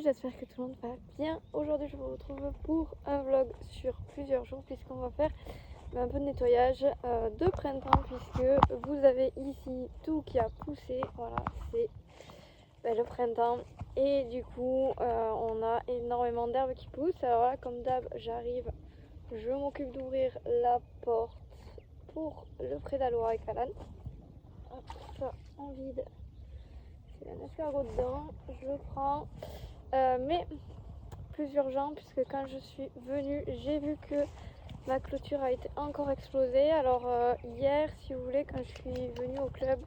j'espère que tout le monde va bien. Aujourd'hui je vous retrouve pour un vlog sur plusieurs jours puisqu'on va faire un peu de nettoyage de printemps, puisque vous avez ici tout qui a poussé. Voilà, c'est le printemps et du coup on a énormément d'herbes qui poussent. Alors là, comme d'hab, j'arrive, je m'occupe d'ouvrir la porte pour le prédaloir avec Alan. Hop, ça on vide. Il y a un escargot dedans, je le prends. Mais plus urgent puisque quand je suis venue, j'ai vu que ma clôture a été encore explosée. Alors hier, si vous voulez, quand je suis venue au club,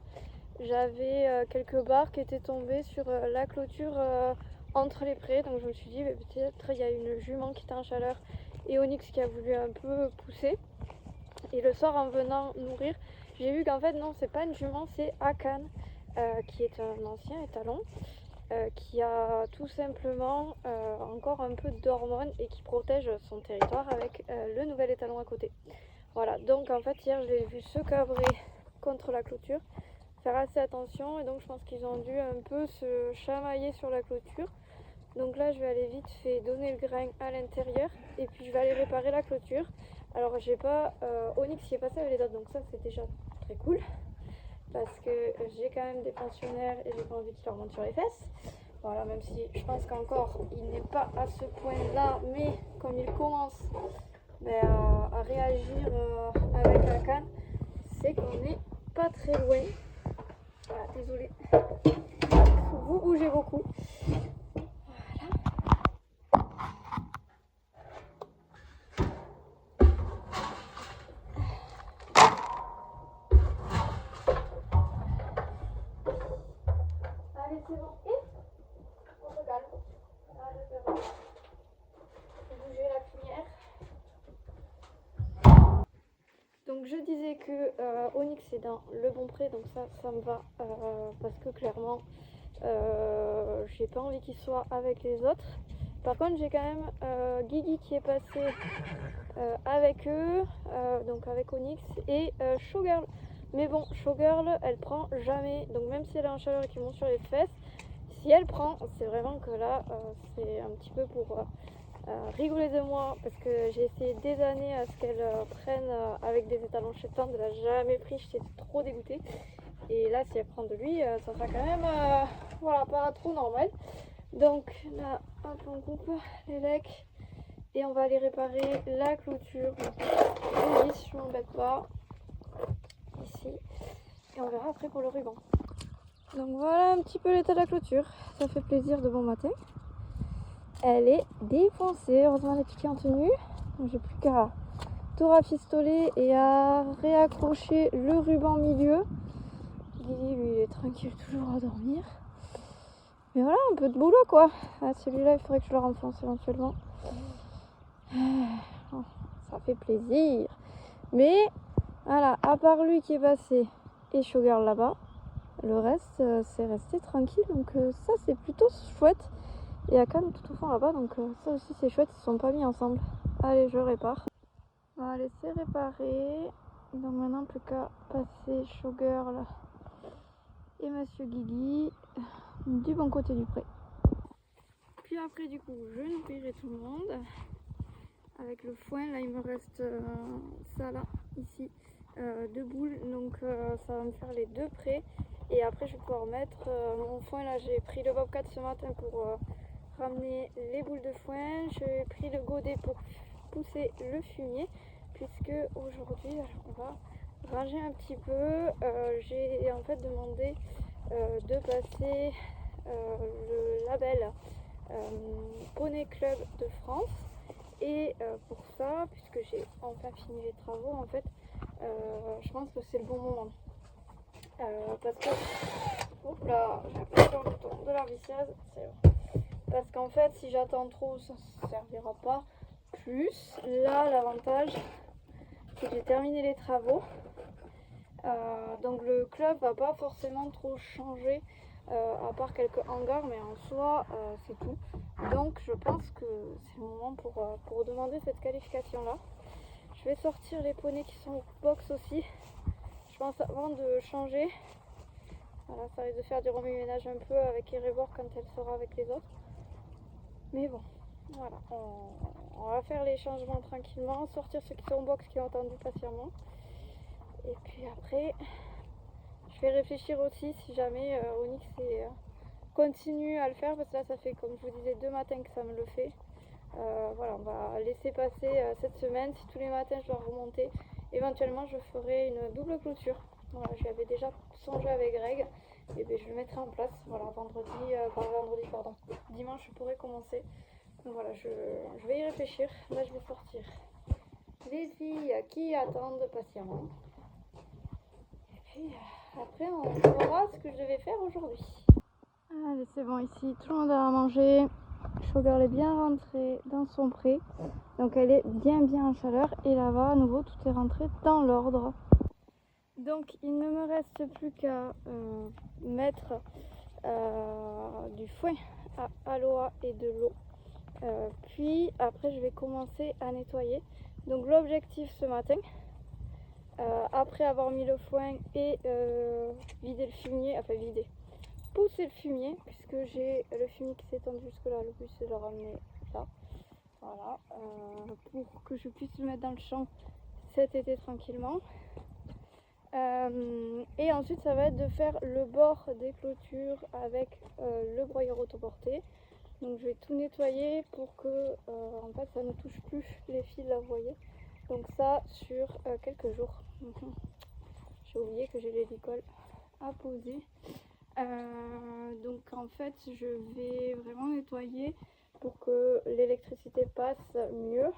j'avais quelques barres qui étaient tombées sur la clôture entre les prés. Donc je me suis dit, peut-être il y a une jument qui était en chaleur et Onyx qui a voulu un peu pousser. Et le soir, en venant nourrir, j'ai vu qu'en fait non, c'est pas une jument, c'est Akan, qui est un ancien étalon. Qui a tout simplement encore un peu d'hormones et qui protège son territoire avec le nouvel étalon à côté. Voilà, donc en fait hier je l'ai vu se cabrer contre la clôture, faire assez attention, et donc je pense qu'ils ont dû un peu se chamailler sur la clôture. Donc là je vais aller vite fait donner le grain à l'intérieur et puis je vais aller réparer la clôture. Alors j'ai pas Onyx qui est passé avec les autres, donc ça c'est déjà très cool, parce que j'ai quand même des pensionnaires et j'ai pas envie qu'ils leur montent sur les fesses. Voilà, même si je pense qu'encore il n'est pas à ce point-là, mais comme il commence à réagir avec la canne, c'est qu'on n'est pas très loin. Voilà, désolée, vous bougez beaucoup. Allez, c'est bon. Et on se calme. Allez, c'est bon. Bouger la crinière. Donc je disais que Onyx est dans le bon pré, donc ça me va, parce que clairement j'ai pas envie qu'il soit avec les autres. Par contre j'ai quand même Guigui qui est passé avec eux, donc avec Onyx et Showgirl. Mais bon, Showgirl elle prend jamais, donc même si elle est en chaleur et qu'il monte sur les fesses, si elle prend, c'est vraiment que là c'est un petit peu pour rigoler de moi, parce que j'ai essayé des années à ce qu'elle prenne avec des étalons chétans, elle n'a jamais pris, j'étais trop dégoûtée. Et là, si elle prend de lui, ça sera quand même voilà, pas trop normal. Donc là, hop, on coupe les lecs et on va aller réparer la clôture. Je m'embête pas. Ici. Et on verra après pour le ruban. Donc voilà un petit peu l'état de la clôture. Ça fait plaisir de bon matin. Elle est défoncée. Heureusement les piquets en tenue. J'ai plus qu'à tout rafistoler et à réaccrocher le ruban milieu. Guigui, lui, il est tranquille, toujours à dormir. Mais voilà, un peu de boulot quoi. Ah, celui-là, il faudrait que je le renfonce éventuellement. Oh, ça fait plaisir. Mais voilà, à part lui qui est passé et Showgirl là-bas, le reste c'est resté tranquille. Donc ça c'est plutôt chouette. Et Akan tout au fond là-bas, donc ça aussi c'est chouette, ils sont pas mis ensemble. Allez, je répare. Allez, c'est réparé. Donc maintenant plus qu'à passer Showgirl et Monsieur Guigui du bon côté du pré. Puis après du coup je nourrirai tout le monde avec le foin. Là il me reste ça là, ici, deux boules, donc ça va me faire les deux prés. Et après je vais pouvoir mettre mon foin. Là j'ai pris le Bobcat ce matin pour ramener les boules de foin. J'ai pris le godet pour pousser le fumier, puisque aujourd'hui on va ranger un petit peu. J'ai en fait demandé de passer le label Poney Club de France, et pour ça, puisque j'ai enfin fini les travaux, en fait je pense que c'est le bon moment, parce que oups là, j'ai appuyé sur le bouton de la visseuse, c'est bon. Parce qu'en fait si j'attends trop, ça ne servira pas. Plus là, l'avantage c'est que j'ai terminé les travaux, donc le club va pas forcément trop changer, à part quelques hangars, mais en soi c'est tout. Donc je pense que c'est le moment pour demander cette qualification là. Je vais sortir les poneys qui sont au box aussi, je pense, avant de changer. Voilà, ça risque de faire du remue-ménage un peu avec Erebor quand elle sera avec les autres. Mais bon, voilà, on va faire les changements tranquillement, sortir ceux qui sont en box qui ont attendu patiemment. Et puis après, je vais réfléchir aussi si jamais Onyx continue à le faire, parce que là ça fait, comme je vous disais, 2 matins que ça me le fait. Voilà, on va laisser passer cette semaine. Si tous les matins je dois remonter, éventuellement je ferai une double clôture. Voilà, j'y avais déjà songé avec Greg, et bien je le mettrai en place. Voilà, dimanche je pourrai commencer. Donc voilà, je vais y réfléchir. Là je vais sortir les filles qui attendent patiemment. Et puis après on verra ce que je devais faire aujourd'hui. Allez, c'est bon, ici tout le monde a à manger. Showgirl est bien rentrée dans son pré, donc elle est bien en chaleur, et là-bas à nouveau tout est rentré dans l'ordre. Donc il ne me reste plus qu'à mettre du foin à aloe et de l'eau, puis après je vais commencer à nettoyer. Donc l'objectif ce matin, après avoir mis le foin et vider le fumier, enfin vider, pousser le fumier, puisque j'ai le fumier qui s'est étendu jusque là, le but c'est de le ramener là, voilà, pour que je puisse le mettre dans le champ cet été tranquillement. Et ensuite ça va être de faire le bord des clôtures avec le broyeur autoporté. Donc je vais tout nettoyer pour que en fait ça ne touche plus les fils là, vous voyez. Donc ça sur quelques jours. J'ai oublié que j'ai les licoles à poser. Donc en fait je vais vraiment nettoyer pour que l'électricité passe mieux,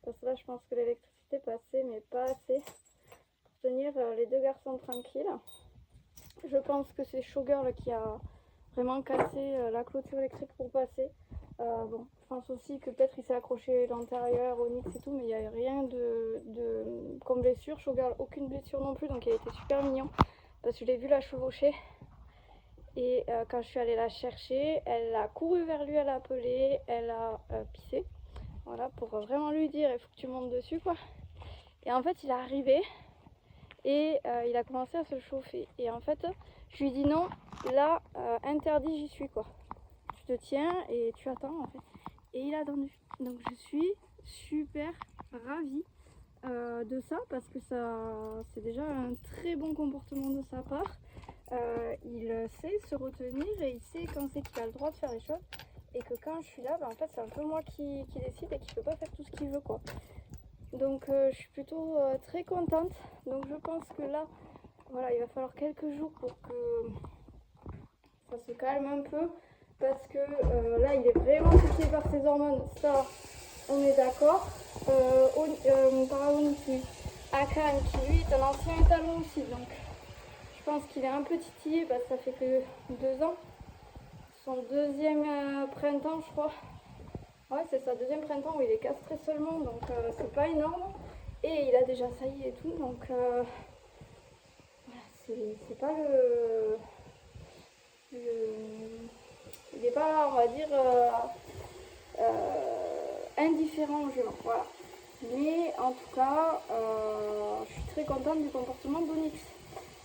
parce que là je pense que l'électricité passait mais pas assez pour tenir les deux garçons tranquilles. Je pense que c'est Showgirl qui a vraiment cassé la clôture électrique pour passer. Bon, je pense aussi que peut-être il s'est accroché l'intérieur, Onyx et tout, mais il n'y a rien de comme blessure. Showgirl, aucune blessure non plus, donc il a été super mignon parce que je l'ai vu la chevaucher. Et quand je suis allée la chercher, elle a couru vers lui, elle a appelé, elle a pissé. Voilà, pour vraiment lui dire il faut que tu montes dessus quoi. Et en fait il est arrivé et il a commencé à se chauffer. Et en fait je lui dis non, là interdit, j'y suis quoi. Tu te tiens et tu attends en fait. Et il a attendu. Donc je suis super ravie de ça, parce que ça c'est déjà un très bon comportement de sa part. Il sait se retenir et il sait quand c'est qu'il a le droit de faire les choses, et que quand je suis là, en fait c'est un peu moi qui décide et qui peut pas faire tout ce qu'il veut quoi. Donc je suis plutôt très contente. Donc je pense que là voilà, il va falloir quelques jours pour que ça se calme un peu, parce que là il est vraiment piqué par ses hormones, ça on est d'accord. Akan qui lui est un ancien étalon aussi, donc je pense qu'il est un peu titillé parce que ça fait que 2 ans. Son deuxième printemps je crois. Ouais, c'est sa deuxième printemps où il est castré seulement, donc c'est pas énorme. Et il a déjà saillie et tout, donc voilà, c'est pas il n'est pas, on va dire, indifférent au jeu. Voilà. Mais en tout cas, je suis très contente du comportement d'Onyx.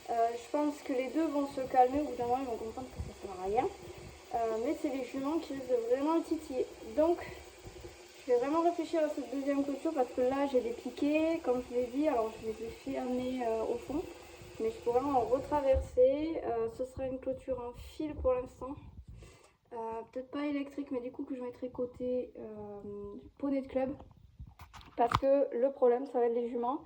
Je pense que les deux vont se calmer, au bout d'un moment ils vont comprendre que ça sert à rien. Mais c'est les juments qui risquent de vraiment le titiller. Donc je vais vraiment réfléchir à cette deuxième clôture, parce que là j'ai des piquets, comme je l'ai dit, alors je les ai fermés au fond, mais je pourrais en retraverser. Ce sera une clôture en fil pour l'instant. Peut-être pas électrique, mais du coup que je mettrai côté poney de club, parce que le problème ça va être les juments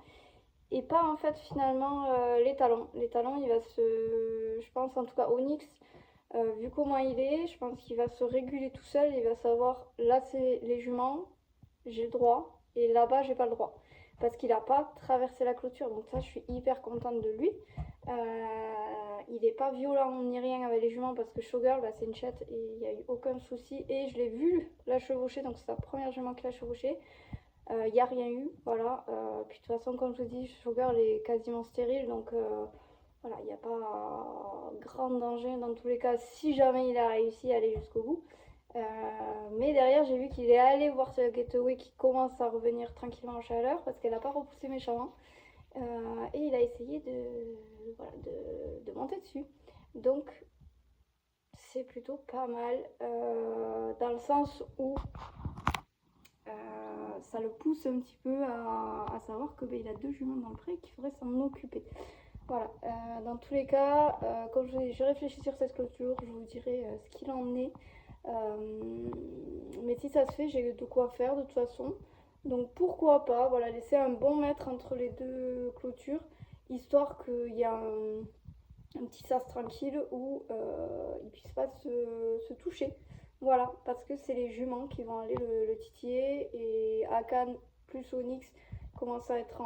et pas en fait finalement les talons. Les talons il va je pense en tout cas Onyx, vu comment il est, je pense qu'il va se réguler tout seul, il va savoir là c'est les juments, j'ai le droit, et là-bas j'ai pas le droit, parce qu'il a pas traversé la clôture. Donc ça je suis hyper contente de lui. Il n'est pas violent ni rien avec les juments, parce que Showgirl bah, c'est une chatte et il n'y a eu aucun souci, et je l'ai vu la chevaucher, donc c'est sa première jument qui l'a chevauchée. Il n'y a rien eu, voilà. Puis de toute façon comme je vous dis, Showgirl est quasiment stérile, donc voilà, il n'y a pas grand danger dans tous les cas si jamais il a réussi à aller jusqu'au bout. Mais derrière j'ai vu qu'il est allé voir ce Getaway qui commence à revenir tranquillement en chaleur, parce qu'elle n'a pas repoussé méchamment. Et il a essayé de monter dessus. Donc c'est plutôt pas mal dans le sens où ça le pousse un petit peu à savoir que il a 2 juments dans le pré et qu'il faudrait s'en occuper. Voilà, dans tous les cas, quand je réfléchis sur cette clôture, je vous dirai ce qu'il en est. Mais si ça se fait, j'ai de quoi faire de toute façon. Donc pourquoi pas, voilà, laisser un bon mètre entre les 2 clôtures, histoire qu'il y ait un petit sas tranquille où ils ne puissent pas se toucher. Voilà, parce que c'est les juments qui vont aller le titiller, et Akan plus Onyx commence à être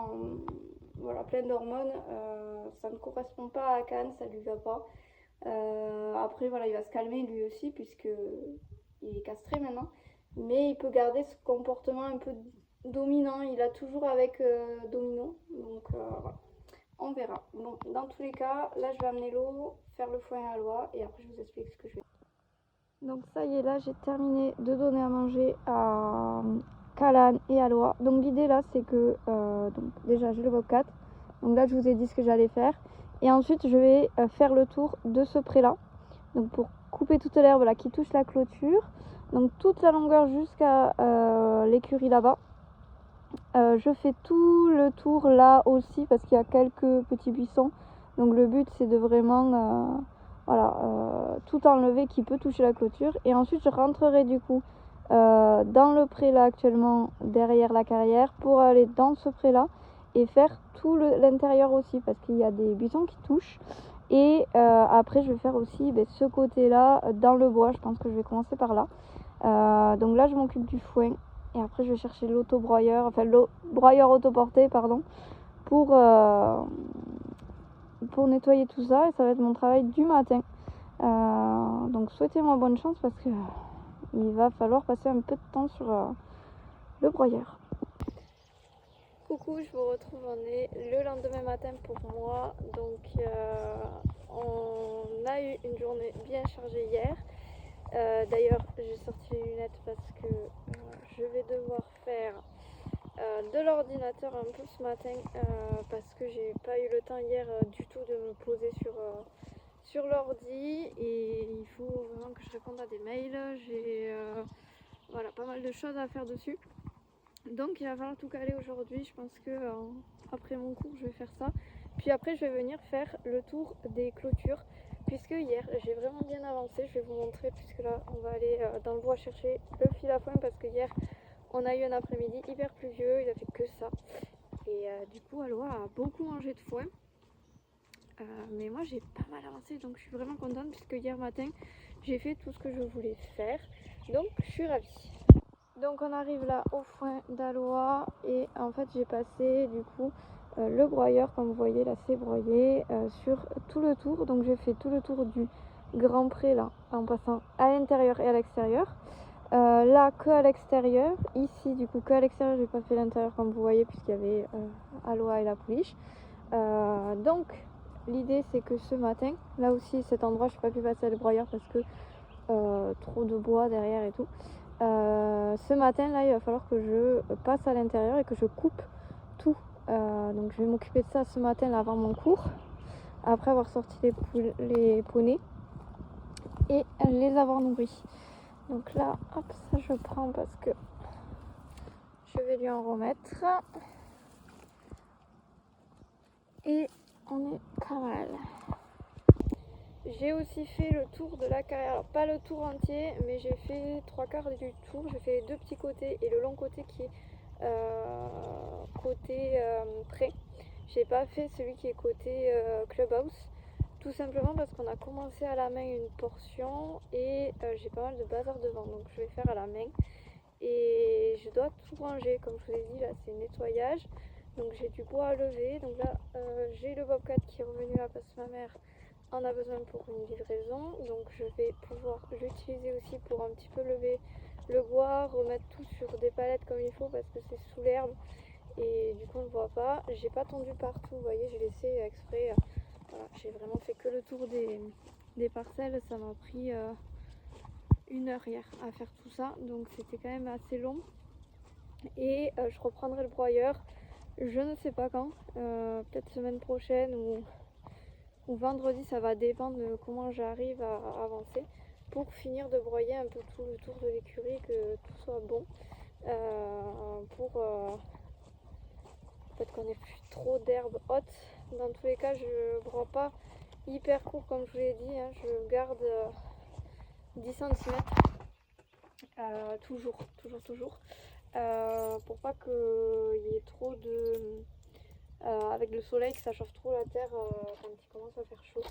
voilà, plein d'hormones. Ça ne correspond pas à Akan, ça lui va pas. Après voilà, il va se calmer lui aussi puisque il est castré maintenant, mais il peut garder ce comportement un peu dominant. Il a toujours avec Domino, donc voilà. On verra. Bon, dans tous les cas, là je vais amener l'eau, faire le foin à Aloha et après je vous explique ce que je fais. Donc ça y est, là j'ai terminé de donner à manger à Kalan et Aloha. Donc l'idée là c'est que donc déjà j'ai le bobcat. Donc là je vous ai dit ce que j'allais faire. Et ensuite je vais faire le tour de ce pré là. Donc pour couper toute l'herbe là qui touche la clôture. Donc toute la longueur jusqu'à l'écurie là-bas. Je fais tout le tour là aussi parce qu'il y a quelques petits buissons. Donc le but c'est de vraiment tout enlever qui peut toucher la clôture. Et ensuite je rentrerai du coup dans le pré là actuellement derrière la carrière pour aller dans ce pré là et faire tout l'intérieur aussi parce qu'il y a des buissons qui touchent. Et après je vais faire aussi ce côté là dans le bois. Je pense que je vais commencer par là. Donc là je m'occupe du foin. Et après je vais chercher l'auto-broyeur, enfin le broyeur autoporté pardon, pour nettoyer tout ça, et ça va être mon travail du matin. Donc souhaitez-moi bonne chance parce que il va falloir passer un peu de temps sur le broyeur. Coucou, je vous retrouve, on est le lendemain matin pour moi. Donc on a eu une journée bien chargée hier. D'ailleurs j'ai sorti les lunettes parce que je vais devoir faire de l'ordinateur un peu ce matin parce que j'ai pas eu le temps hier du tout de me poser sur l'ordi, et il faut vraiment que je réponde à des mails. J'ai voilà, pas mal de choses à faire dessus, donc il va falloir tout caler aujourd'hui. Je pense que après mon cours je vais faire ça, puis après je vais venir faire le tour des clôtures puisque hier j'ai vraiment bien avancé. Je vais vous montrer puisque là on va aller dans le bois chercher le fil à foin parce que hier on a eu un après-midi hyper pluvieux, il a fait que ça. Et du coup, Aloha a beaucoup mangé de foin. Mais moi, j'ai pas mal avancé, donc je suis vraiment contente puisque hier matin, j'ai fait tout ce que je voulais faire. Donc, je suis ravie. Donc, on arrive là au foin d'Aloha et en fait, j'ai passé du coup le broyeur, comme vous voyez là, c'est broyé sur tout le tour. Donc, j'ai fait tout le tour du grand pré là, en passant à l'intérieur et à l'extérieur. Là que à l'extérieur, ici du coup que à l'extérieur, j'ai pas fait l'intérieur comme vous voyez puisqu'il y avait Aloha et la pouliche. Donc l'idée c'est que ce matin, là aussi cet endroit je n'ai pas pu passer à le broyeur parce que trop de bois derrière et tout. Ce matin là il va falloir que je passe à l'intérieur et que je coupe tout. Donc je vais m'occuper de ça ce matin là, avant mon cours, après avoir sorti les poneys et les avoir nourris. Donc là, hop, ça je prends parce que je vais lui en remettre. Et on est pas mal. J'ai aussi fait le tour de la carrière. Alors pas le tour entier, mais j'ai fait 3/4 du tour. J'ai fait les 2 petits côtés et le long côté qui est côté pré. J'ai pas fait celui qui est côté clubhouse. Tout simplement parce qu'on a commencé à la main une portion et j'ai pas mal de bazar devant, donc je vais faire à la main. Et je dois tout ranger, comme je vous ai dit, là c'est nettoyage. Donc j'ai du bois à lever. Donc là j'ai le bobcat qui est revenu là parce que ma mère en a besoin pour une livraison. Donc je vais pouvoir l'utiliser aussi pour un petit peu lever le bois, remettre tout sur des palettes comme il faut parce que c'est sous l'herbe et du coup on ne voit pas. J'ai pas tendu partout, vous voyez, j'ai laissé exprès. Voilà, j'ai vraiment fait que le tour des parcelles. Ça m'a pris 1 heure hier à faire tout ça, donc c'était quand même assez long. Et je reprendrai le broyeur, je ne sais pas quand, peut-être semaine prochaine ou vendredi, ça va dépendre de comment j'arrive à avancer. pour finir de broyer un peu tout le tour de l'écurie, que tout soit bon, pour peut-être qu'on n'ait plus trop d'herbe haute. Dans tous les cas, je broie pas hyper court comme je vous l'ai dit, hein. Je garde 10 cm toujours, pour pas qu'il y ait trop de... avec le soleil, que ça chauffe trop la terre quand il commence à faire chaud.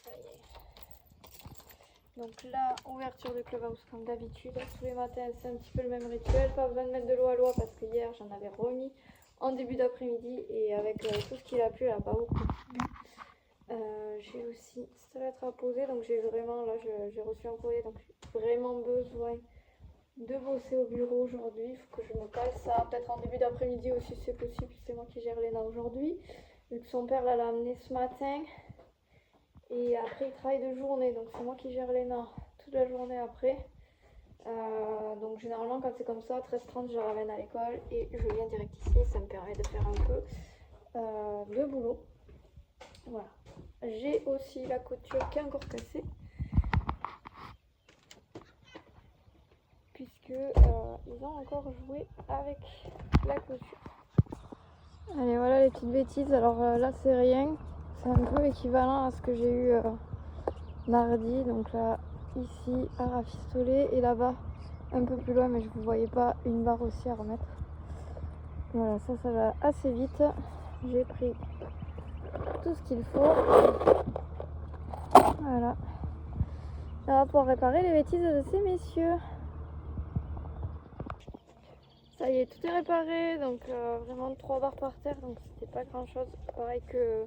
Ça y est. Donc là, ouverture de clubhouse comme d'habitude. Tous les matins, c'est un petit peu le même rituel. Pas besoin de mettre de l'eau à l'eau parce que hier, j'en avais remis en début d'après-midi. Et avec tout ce qu'il a plu, il n'a pas beaucoup plu. J'ai aussi cette lettre à poser. Donc j'ai vraiment, là, j'ai reçu un courrier. Donc j'ai vraiment besoin de bosser au bureau aujourd'hui. Il faut que je me cale ça. Peut-être en début d'après-midi aussi, c'est possible. C'est moi qui gère Léna aujourd'hui. Vu que son père l'a amené ce matin. Et après, il travaille de journée, donc c'est moi qui gère Léna toute la journée après. Donc généralement, quand c'est comme ça, 13h30, je la ramène à l'école et je viens direct ici. Ça me permet de faire un peu de boulot. Voilà. J'ai aussi la couture qui est encore cassée. Puisque ils ont encore joué avec la couture. Allez, voilà les petites bêtises. Alors là, c'est rien. C'est un peu équivalent à ce que j'ai eu mardi. Donc là, ici, à rafistoler. Et là-bas, un peu plus loin, mais je ne vous voyais pas, une barre aussi à remettre. Voilà, ça va assez vite. J'ai pris tout ce qu'il faut. Voilà. On va pouvoir réparer les bêtises de ces messieurs. Ça y est, tout est réparé. Donc vraiment 3 barres par terre. Donc c'était pas grand chose. Pareil que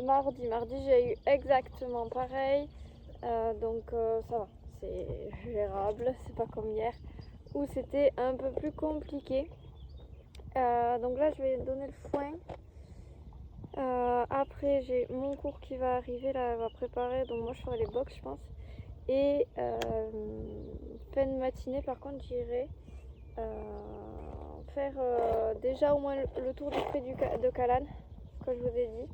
mardi. Mardi, j'ai eu exactement pareil. Donc ça va. C'est gérable. C'est pas comme hier où c'était un peu plus compliqué. Donc là, je vais donner le foin. Après, j'ai mon cours qui va arriver, là, elle va préparer. Donc moi, je ferai les box, je pense. Et fin de matinée, par contre, j'irai faire déjà au moins le tour du pré de Calanne, comme je vous ai dit,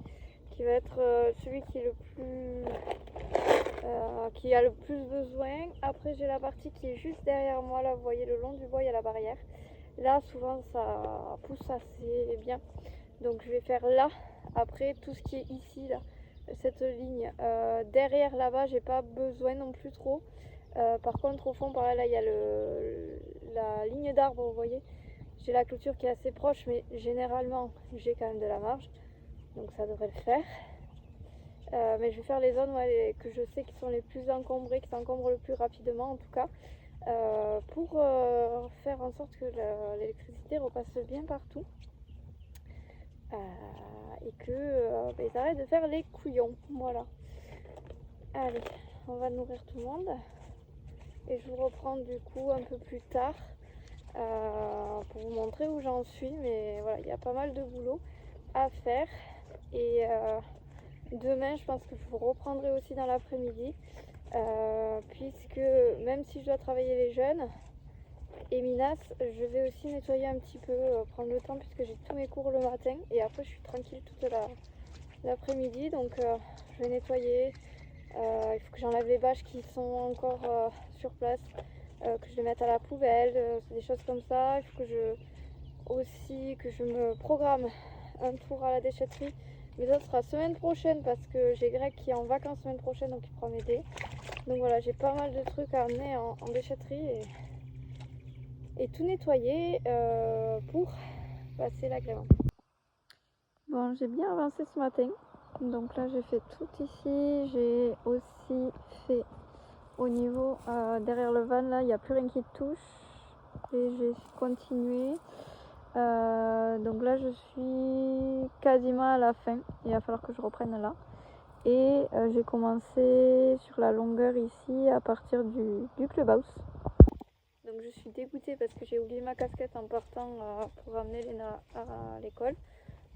qui va être celui qui est le plus qui a le plus besoin. Après, j'ai la partie qui est juste derrière moi, là, vous voyez, le long du bois, il y a la barrière. Là, souvent, ça pousse assez bien. Donc, je vais faire là. Après, tout ce qui est ici, là, cette ligne. Derrière, là-bas, j'ai pas besoin non plus trop. Par contre, au fond, par là, il y a la ligne d'arbre, vous voyez. J'ai la clôture qui est assez proche, mais généralement, j'ai quand même de la marge. Donc, ça devrait le faire. Mais je vais faire les zones que je sais qui sont les plus encombrées, qui s'encombrent le plus rapidement en tout cas, pour faire en sorte que l'électricité repasse bien partout et que ils arrêtent de faire les couillons. Voilà. Allez, on va nourrir tout le monde et je vous reprends du coup un peu plus tard pour vous montrer où j'en suis. Mais voilà, il y a pas mal de boulot à faire et demain, je pense que je vous reprendrai aussi dans l'après-midi, puisque même si je dois travailler les jeunes et Minas, je vais aussi nettoyer un petit peu, prendre le temps, puisque j'ai tous mes cours le matin et après je suis tranquille toute l'après-midi. Donc je vais nettoyer, il faut que j'enlève les bâches qui sont encore sur place, que je les mette à la poubelle, des choses comme ça. Il faut que je me programme un tour à la déchetterie. Mais ça sera semaine prochaine parce que j'ai Greg qui est en vacances semaine prochaine, donc il pourra m'aider. Donc voilà, j'ai pas mal de trucs à amener en déchetterie et tout nettoyer pour passer l'agrément. Bon, j'ai bien avancé ce matin. Donc là, j'ai fait tout ici. J'ai aussi fait au niveau derrière le van, là, il n'y a plus rien qui touche. Et j'ai continué. Donc là je suis quasiment à la fin, il va falloir que je reprenne là et j'ai commencé sur la longueur ici à partir du clubhouse. Donc je suis dégoûtée parce que j'ai oublié ma casquette en partant pour ramener Léna à l'école.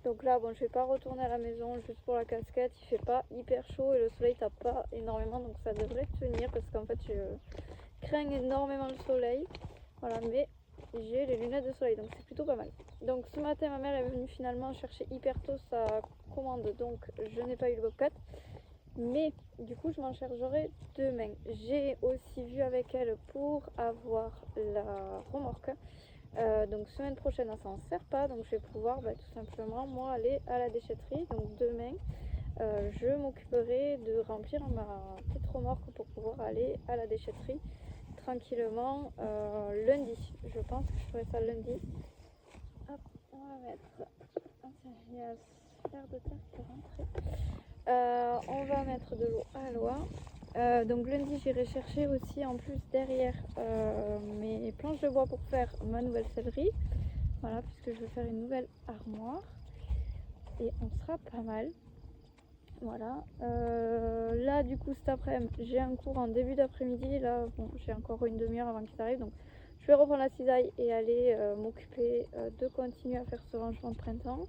Donc là bon, je vais pas retourner à la maison juste pour la casquette, il fait pas hyper chaud et le soleil tape pas énormément, donc ça devrait tenir parce qu'en fait je crains énormément le soleil. Voilà, mais j'ai les lunettes de soleil, donc c'est plutôt pas mal. Donc ce matin, ma mère est venue finalement chercher hyper tôt sa commande, donc je n'ai pas eu le bobcat. Mais du coup je m'en chargerai demain. J'ai aussi vu avec elle pour avoir la remorque. Donc semaine prochaine elle s'en sert pas, donc je vais pouvoir tout simplement moi aller à la déchetterie. Donc demain je m'occuperai de remplir ma petite remorque pour pouvoir aller à la déchetterie tranquillement lundi. Je pense que je ferai ça lundi. Hop, on va mettre il y a sphère de terre qui est rentrée. On va mettre de l'eau à l'oie. Donc lundi j'irai chercher aussi en plus derrière mes planches de bois pour faire ma nouvelle sellerie. Voilà, puisque je vais faire une nouvelle armoire et on sera pas mal. Voilà. Là du coup cet après-midi j'ai un cours en début d'après-midi. Là bon, j'ai encore une demi-heure avant qu'il arrive, donc je vais reprendre la cisaille et aller m'occuper de continuer à faire ce rangement de printemps.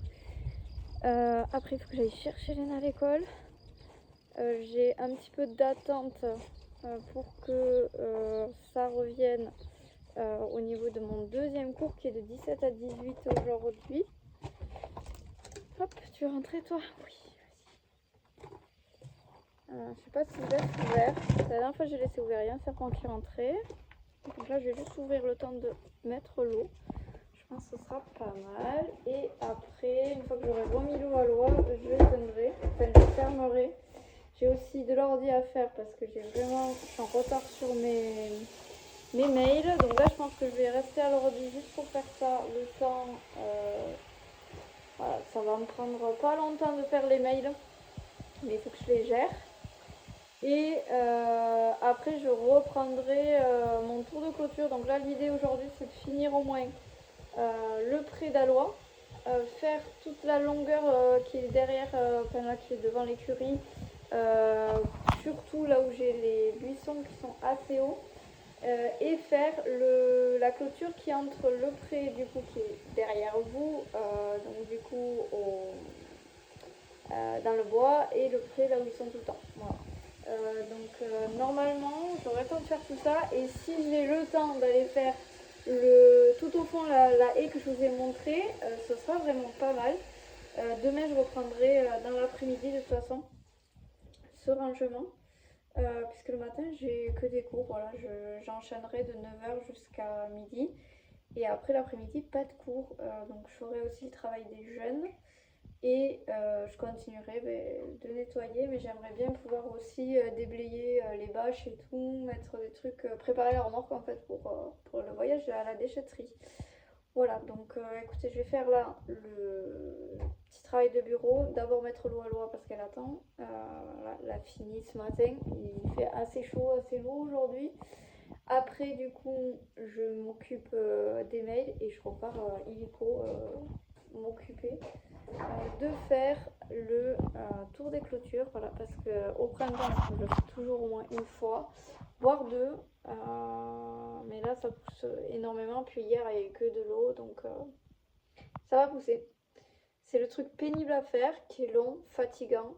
Après il faut que j'aille chercher Léna à l'école. J'ai un petit peu d'attente pour que ça revienne au niveau de mon deuxième cours qui est de 17 à 18 aujourd'hui. Hop, tu veux rentrer toi? Oui, vas-y. Je sais pas si je laisse ouvert. La dernière fois j'ai laissé ouvert, il y a un serpent qui est rentré. Donc là je vais juste ouvrir le temps de mettre l'eau. Je pense que ce sera pas mal. Et après, une fois que j'aurai remis l'eau à l'eau, je éteindrai, enfin je fermerai. J'ai aussi de l'ordi à faire parce que je suis en retard sur mes mails. Donc là je pense que je vais rester à l'ordi juste pour faire ça le temps. Voilà, ça va me prendre pas longtemps de faire les mails, mais il faut que je les gère. Et après je reprendrai mon tour de clôture. Donc là l'idée aujourd'hui c'est de finir au moins le pré d'Alois, faire toute la longueur qui est derrière, enfin là qui est devant l'écurie, surtout là où j'ai les buissons qui sont assez hauts, et faire la clôture qui est entre le pré du coup qui est derrière vous, donc du coup dans le bois, et le pré là où ils sont tout le temps. Voilà. Normalement j'aurai le temps de faire tout ça, et si j'ai le temps d'aller faire tout au fond la haie que je vous ai montré, ce sera vraiment pas mal. Demain je reprendrai dans l'après-midi de toute façon ce rangement, puisque le matin j'ai que des cours. Voilà, j'enchaînerai de 9 h jusqu'à midi, et après l'après-midi pas de cours, donc je ferai aussi le travail des jeunes. Et je continuerai de nettoyer, mais j'aimerais bien pouvoir aussi déblayer les bâches et tout, mettre des trucs, préparer la remorque en fait pour le voyage à la déchetterie. Voilà, donc écoutez, je vais faire là le petit travail de bureau. D'abord mettre l'eau à l'eau parce qu'elle attend. Voilà, elle a fini ce matin. Il fait assez chaud, assez lourd aujourd'hui. Après, du coup, je m'occupe des mails et je repars illico m'occuper de faire le tour des clôtures. Voilà, parce qu'au printemps, je le fais toujours au moins une fois, voire deux. Mais là, ça pousse énormément. Puis hier, il n'y a eu que de l'eau, donc ça va pousser. C'est le truc pénible à faire, qui est long, fatigant,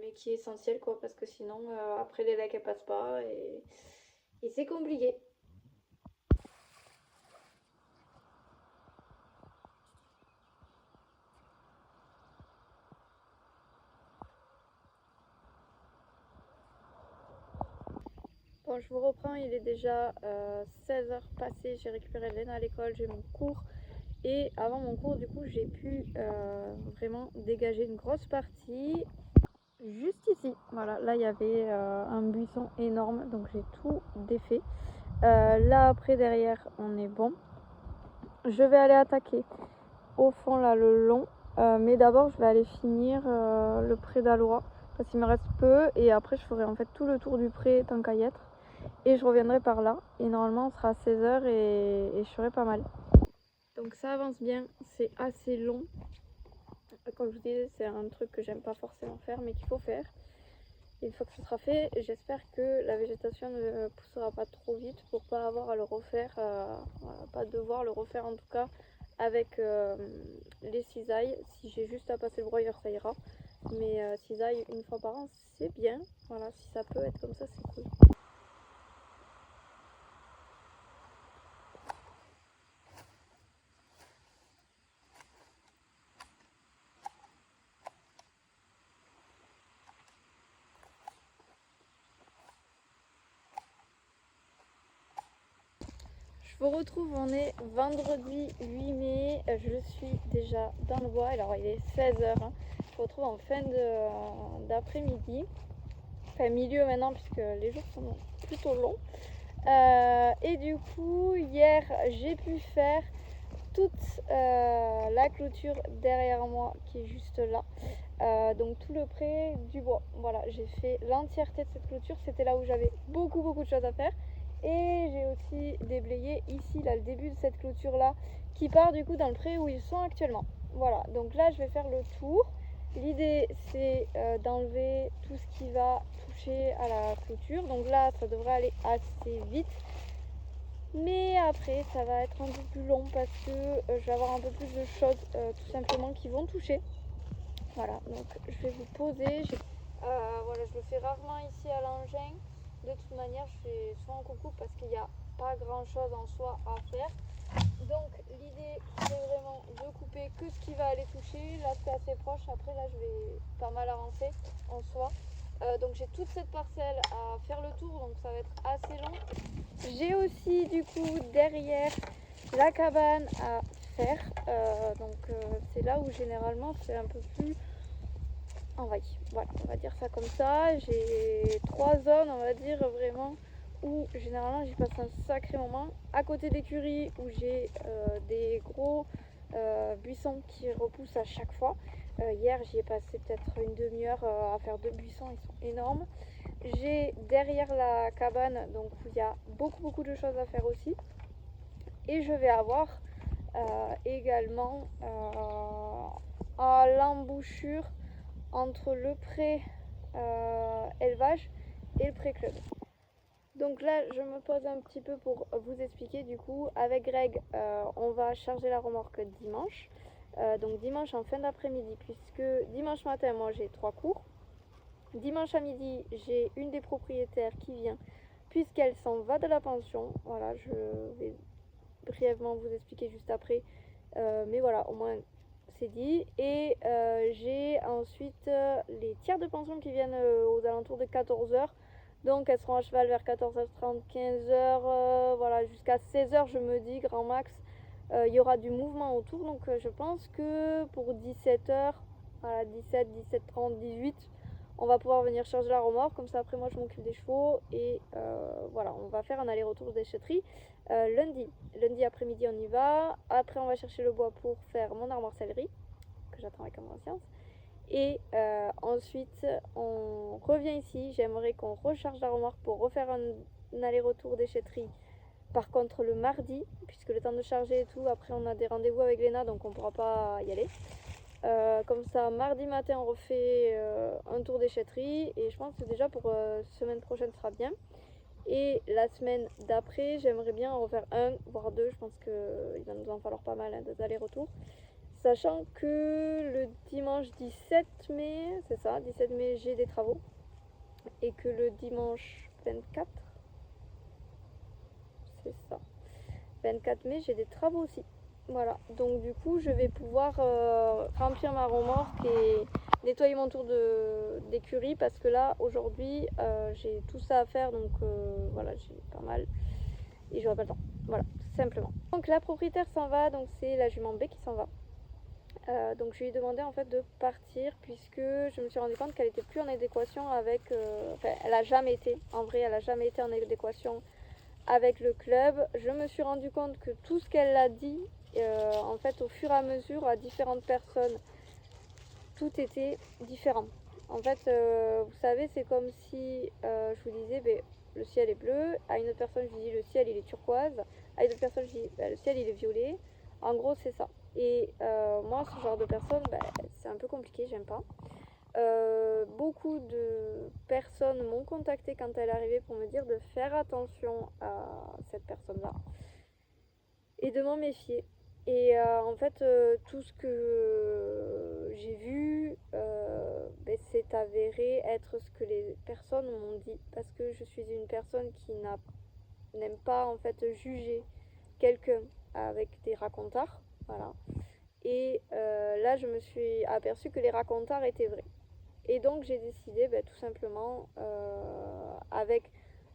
mais qui est essentiel, quoi, parce que sinon, après, les lacs, elles passent pas, et c'est compliqué. Bon, je vous reprends, il est déjà 16 h passées, j'ai récupéré Léna à l'école, j'ai mon cours. Et avant mon cours, du coup, j'ai pu vraiment dégager une grosse partie juste ici. Voilà, là, il y avait un buisson énorme, donc j'ai tout défait. Là, après, derrière, on est bon. Je vais aller attaquer au fond, là, le long. Mais d'abord, je vais aller finir le pré d'Alois, parce qu'il me reste peu. Et après, je ferai en fait tout le tour du pré, tant qu'à y être. Et je reviendrai par là. Et normalement, on sera à 16 h et je ferai pas mal. Donc ça avance bien, c'est assez long. Comme je vous disais, c'est un truc que j'aime pas forcément faire, mais qu'il faut faire. Et une fois que ce sera fait, j'espère que la végétation ne poussera pas trop vite pour pas avoir à le refaire, voilà, pas devoir le refaire en tout cas avec les cisailles. Si j'ai juste à passer le broyeur, ça ira. Mais cisailles une fois par an, c'est bien. Voilà, si ça peut être comme ça, c'est cool. Je vous retrouve, on est vendredi 8 mai, je suis déjà dans le bois, alors il est 16h, hein. Je vous retrouve en fin d'après-midi, enfin milieu maintenant puisque les jours sont plutôt longs. Et du coup hier j'ai pu faire toute la clôture derrière moi qui est juste là. Donc tout le pré du bois, voilà, j'ai fait l'entièreté de cette clôture, c'était là où j'avais beaucoup de choses à faire. Et j'ai aussi déblayé ici là le début de cette clôture là qui part du coup dans le pré où ils sont actuellement. Voilà, donc là je vais faire le tour. L'idée c'est d'enlever tout ce qui va toucher à la clôture, donc là ça devrait aller assez vite. Mais après ça va être un peu plus long parce que je vais avoir un peu plus de choses tout simplement qui vont toucher. Voilà, donc je vais vous poser. Voilà, je le fais rarement ici à l'engin. De toute manière, je fais soit en coucou parce qu'il n'y a pas grand chose en soi à faire. Donc l'idée c'est vraiment de couper que ce qui va aller toucher. Là c'est assez proche, après là je vais pas mal avancer en soi. Donc j'ai toute cette parcelle à faire le tour, donc ça va être assez long. J'ai aussi du coup derrière la cabane à faire. C'est là où généralement c'est un peu plus envahi. Voilà, on va dire ça comme ça. J'ai 3 zones, on va dire vraiment, où généralement j'y passe un sacré moment. À côté d'écurie où j'ai des gros buissons qui repoussent à chaque fois. Hier j'y ai passé peut-être une demi-heure à faire 2 buissons, ils sont énormes. J'ai derrière la cabane donc où il y a beaucoup de choses à faire aussi. Et je vais avoir également à l'embouchure entre le pré élevage et le pré club. Donc là je me pose un petit peu pour vous expliquer. Du coup avec Greg on va charger la remorque dimanche, donc dimanche en fin d'après-midi, puisque dimanche matin moi j'ai 3 cours. Dimanche à midi j'ai une des propriétaires qui vient puisqu'elle s'en va de la pension. Voilà, je vais brièvement vous expliquer juste après, mais voilà, au moins c'est dit. Et j'ai ensuite les tiers de pension qui viennent aux alentours de 14h, donc elles seront à cheval vers 14h30, 15h, voilà, jusqu'à 16h je me dis grand max. Il y aura du mouvement autour, donc je pense que pour 17h, voilà, 17, 17h30, 18, on va pouvoir venir charger la remorque. Comme ça après moi je m'occupe des chevaux et voilà, on va faire un aller-retour déchetterie lundi après-midi. On y va, après on va chercher le bois pour faire mon armoire sellerie que j'attends avec impatience. Et ensuite on revient ici. J'aimerais qu'on recharge la remorque pour refaire un aller-retour déchetterie, par contre le mardi, puisque le temps de charger et tout, après on a des rendez-vous avec Léna, donc on pourra pas y aller. Comme ça mardi matin on refait un tour déchetterie, et je pense que déjà pour semaine prochaine sera bien. Et la semaine d'après j'aimerais bien en refaire un voire deux. Je pense qu'il va nous en falloir pas mal, hein, des allers-retours, sachant que le dimanche 17 mai, c'est ça, 17 mai j'ai des travaux, et que le dimanche 24, c'est ça, 24 mai j'ai des travaux aussi. Voilà, donc du coup je vais pouvoir remplir ma remorque et nettoyer mon tour d'écurie, parce que là aujourd'hui j'ai tout ça à faire, donc voilà, j'ai pas mal et j'aurai pas le temps, voilà, tout simplement. Donc la propriétaire s'en va, donc c'est la jument B qui s'en va. Donc je lui ai demandé en fait de partir, puisque je me suis rendu compte qu'elle était plus en adéquation avec, enfin elle a jamais été, en vrai elle a jamais été en adéquation avec le club. Je me suis rendu compte que tout ce qu'elle a dit, en fait au fur et à mesure à différentes personnes, tout était différent. En fait vous savez, c'est comme si je vous disais le ciel est bleu, à une autre personne je dis le ciel il est turquoise, à une autre personne je dis le ciel il est violet. En gros c'est ça. Et moi ce genre de personne c'est un peu compliqué, j'aime pas. Beaucoup de personnes m'ont contacté quand elle est arrivée pour me dire de faire attention à cette personne-là et de m'en méfier. Et en fait, tout ce que j'ai vu c'est avéré être ce que les personnes m'ont dit, parce que je suis une personne qui n'aime pas en fait juger quelqu'un avec des racontards, voilà. Et là, je me suis aperçue que les racontards étaient vrais. Et donc j'ai décidé tout simplement, avec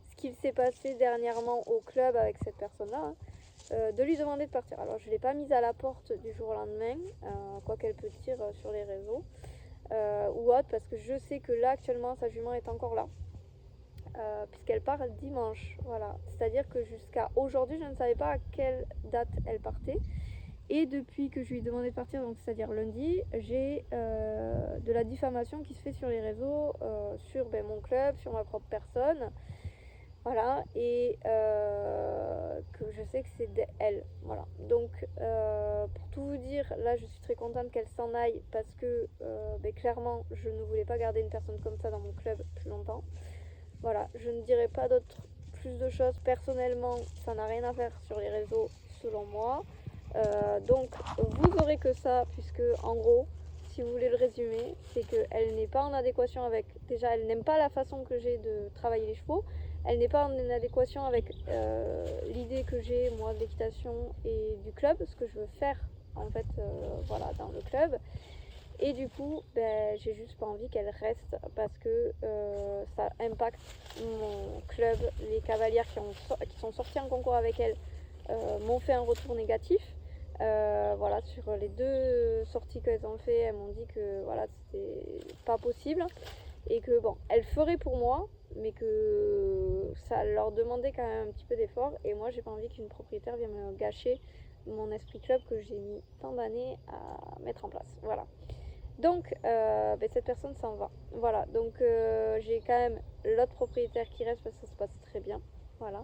ce qu'il s'est passé dernièrement au club avec cette personne-là, hein, de lui demander de partir. Alors je ne l'ai pas mise à la porte du jour au lendemain, quoi qu'elle peut dire sur les réseaux ou autre, parce que je sais que là actuellement sa jument est encore là. Puisqu'elle part dimanche, voilà. C'est-à-dire que jusqu'à aujourd'hui, je ne savais pas à quelle date elle partait. Et depuis que je lui ai demandé de partir, donc c'est-à-dire lundi, j'ai de la diffamation qui se fait sur les réseaux, sur mon club, sur ma propre personne. Voilà, et que je sais que c'est elle. Voilà. Donc, pour tout vous dire, là, je suis très contente qu'elle s'en aille parce que, clairement, je ne voulais pas garder une personne comme ça dans mon club plus longtemps. Voilà, je ne dirai pas plus de choses. Personnellement, ça n'a rien à faire sur les réseaux, selon moi. Donc, vous aurez que ça, puisque, en gros, si vous voulez le résumer, c'est qu'elle n'est pas en adéquation avec... Déjà, elle n'aime pas la façon que j'ai de travailler les chevaux. Elle n'est pas en adéquation avec l'idée que j'ai, moi, de l'équitation et du club, ce que je veux faire, en fait, voilà, dans le club. Et du coup, j'ai juste pas envie qu'elle reste parce que ça impacte mon club. Les cavalières qui sont sorties en concours avec elle m'ont fait un retour négatif. Voilà, sur les 2 sorties qu'elles ont fait, elles m'ont dit que voilà, c'était pas possible et que bon, elles feraient pour moi, mais que ça leur demandait quand même un petit peu d'effort. Et moi, j'ai pas envie qu'une propriétaire vienne me gâcher mon esprit club que j'ai mis tant d'années à mettre en place. Voilà. Donc, cette personne s'en va. Voilà, donc j'ai quand même l'autre propriétaire qui reste parce que ça se passe très bien. Voilà.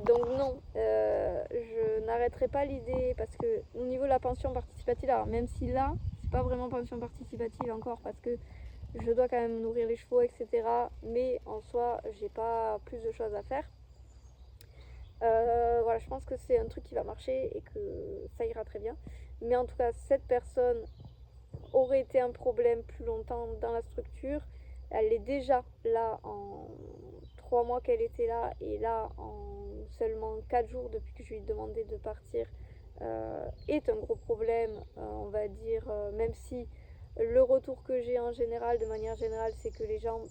Donc non, je n'arrêterai pas l'idée parce que au niveau de la pension participative, alors même si là, c'est pas vraiment pension participative encore parce que je dois quand même nourrir les chevaux, etc. Mais en soi, j'ai pas plus de choses à faire. Voilà, je pense que c'est un truc qui va marcher et que ça ira très bien. Mais en tout cas, cette personne aurait été un problème plus longtemps dans la structure. Elle est déjà là en 3 mois qu'elle était là et là en seulement 4 jours depuis que je lui ai demandé de partir est un gros problème, on va dire, même si le retour que j'ai en général, de manière générale, c'est que les gens,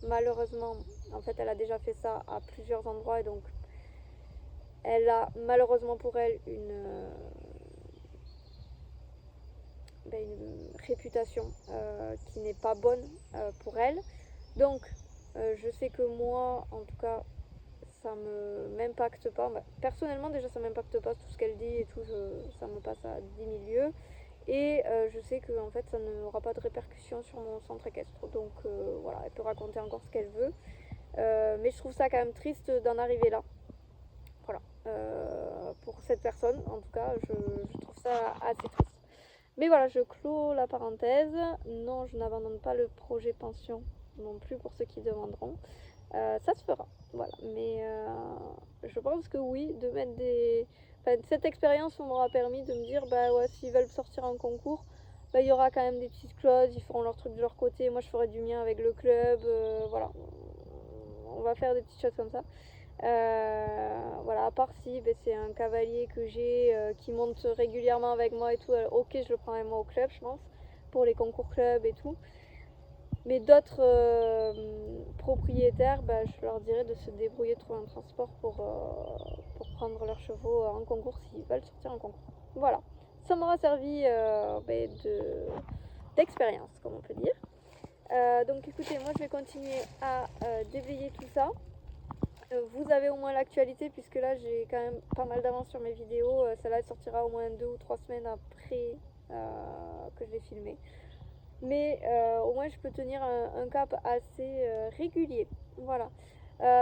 malheureusement, en fait, elle a déjà fait ça à plusieurs endroits et donc elle a malheureusement pour elle une réputation qui n'est pas bonne pour elle. Donc, je sais que moi, en tout cas, ça m'impacte pas. Personnellement, déjà, ça m'impacte pas tout ce qu'elle dit et tout, ça me passe à 10 000 lieues. Et je sais que en fait, ça n'aura pas de répercussions sur mon centre équestre. Donc voilà, elle peut raconter encore ce qu'elle veut. Mais je trouve ça quand même triste d'en arriver là. Voilà. Pour cette personne, en tout cas, je trouve ça assez triste. Mais voilà, je clôt la parenthèse. Non, je n'abandonne pas le projet pension non plus pour ceux qui demanderont. Ça se fera, voilà. Mais je pense que oui, de mettre des... Enfin, cette expérience m'aura permis de me dire, bah ouais, s'ils veulent sortir en concours, il y aura quand même des petites clauses, ils feront leur truc de leur côté, moi je ferai du mien avec le club, voilà. On va faire des petites choses comme ça. Voilà, à part si c'est un cavalier que j'ai qui monte régulièrement avec moi et tout, ok, je le prendrai moi au club, je pense, pour les concours club et tout. Mais d'autres propriétaires, je leur dirais de se débrouiller, de trouver un transport pour prendre leurs chevaux en concours s'ils veulent sortir en concours. Voilà, ça m'aura servi d'expérience, comme on peut dire. Donc écoutez, moi je vais continuer à déblayer tout ça. Vous avez au moins l'actualité puisque là j'ai quand même pas mal d'avance sur mes vidéos. Celle-là sortira au moins 2 ou 3 semaines après que je l'ai filmé. Mais au moins je peux tenir un cap assez régulier. Voilà.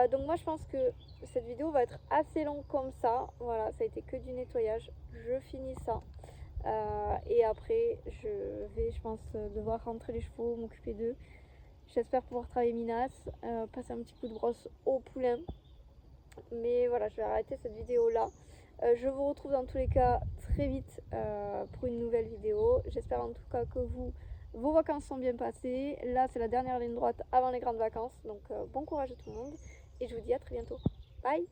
Donc moi je pense que cette vidéo va être assez longue comme ça. Voilà, ça a été que du nettoyage. Je finis ça. Et après je vais, je pense, devoir rentrer les chevaux, m'occuper d'eux. J'espère pouvoir travailler Minas, passer un petit coup de brosse au poulain. Mais voilà, je vais arrêter cette vidéo là. Je vous retrouve dans tous les cas très vite pour une nouvelle vidéo. J'espère en tout cas que vos vacances sont bien passées. Là, c'est la dernière ligne droite avant les grandes vacances. Donc bon courage à tout le monde et je vous dis à très bientôt. Bye!